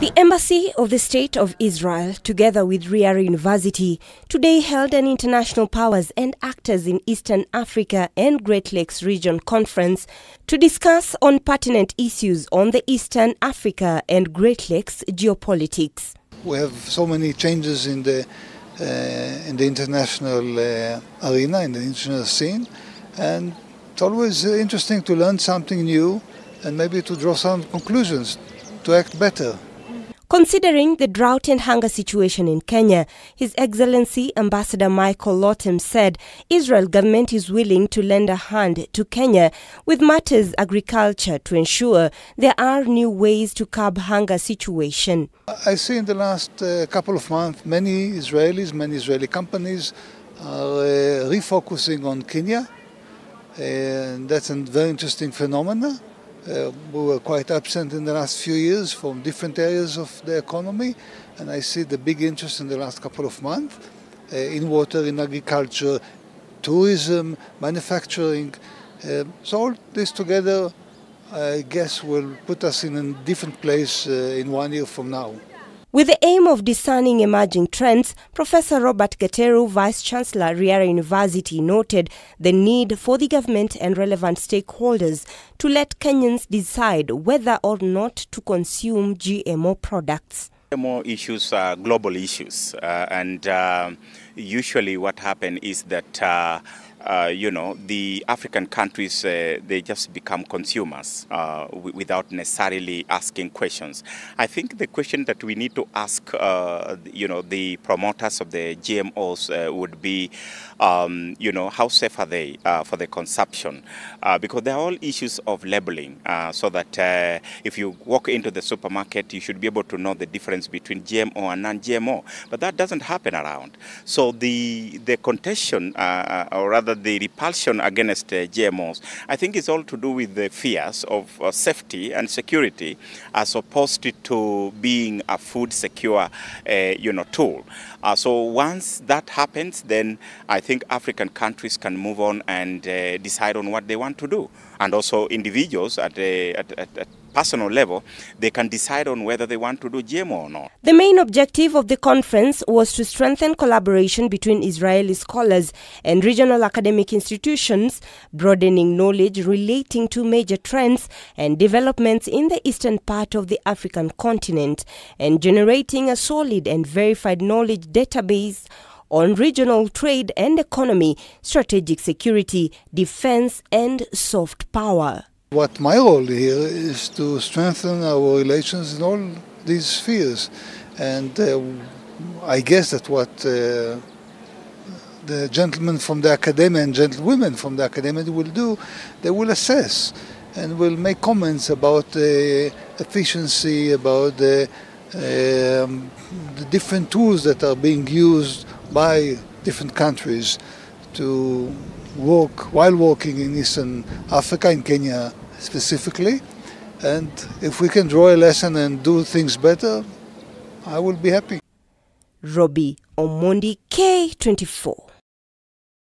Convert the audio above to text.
The Embassy of the State of Israel, together with Riara University, today held an International Powers and Actors in Eastern Africa and Great Lakes Region conference to discuss on pertinent issues on the Eastern Africa and Great Lakes geopolitics. We have so many changes in the international arena, in the international scene, and it's always interesting to learn something new and maybe to draw some conclusions, to act better. Considering the drought and hunger situation in Kenya, His Excellency Ambassador Michael Lotem said Israel government is willing to lend a hand to Kenya with matters agriculture to ensure there are new ways to curb hunger situation. I see in the last couple of months many Israeli companies are refocusing on Kenya, and that's a very interesting phenomenon. We were quite absent in the last few years from different areas of the economy, and I see the big interest in the last couple of months in water, in agriculture, tourism, manufacturing. So all this together, I guess, will put us in a different place in 1 year from now. With the aim of discerning emerging trends, Professor Robert Gateru, Vice-Chancellor, Riara University, noted the need for the government and relevant stakeholders to let Kenyans decide whether or not to consume GMO products. GMO issues are global issues, and usually what happens is that the African countries, they just become consumers without necessarily asking questions. I think the question that we need to ask, the promoters of the GMOs would be, how safe are they for the consumption? Because they are all issues of labeling, so that if you walk into the supermarket, you should be able to know the difference between GMO and non-GMO. But that doesn't happen around. So the contention, or rather the repulsion against GMOs, I think it's all to do with the fears of safety and security, as opposed to being a food secure, tool. So once that happens, then I think African countries can move on and decide on what they want to do. And also individuals at personal level, they can decide on whether they want to do GMO or not. The main objective of the conference was to strengthen collaboration between Israeli scholars and regional academic institutions, broadening knowledge relating to major trends and developments in the eastern part of the African continent, and generating a solid and verified knowledge database on regional trade and economy, strategic security, defense, and soft power. What my role here is to strengthen our relations in all these spheres, and I guess that what the gentlemen from the academia and gentlewomen from the academia will do, they will assess and will make comments about the efficiency, about the different tools that are being used by different countries to work while working in Eastern Africa, in Kenya specifically. And if we can draw a lesson and do things better, I will be happy. Robbie Omondi, K24.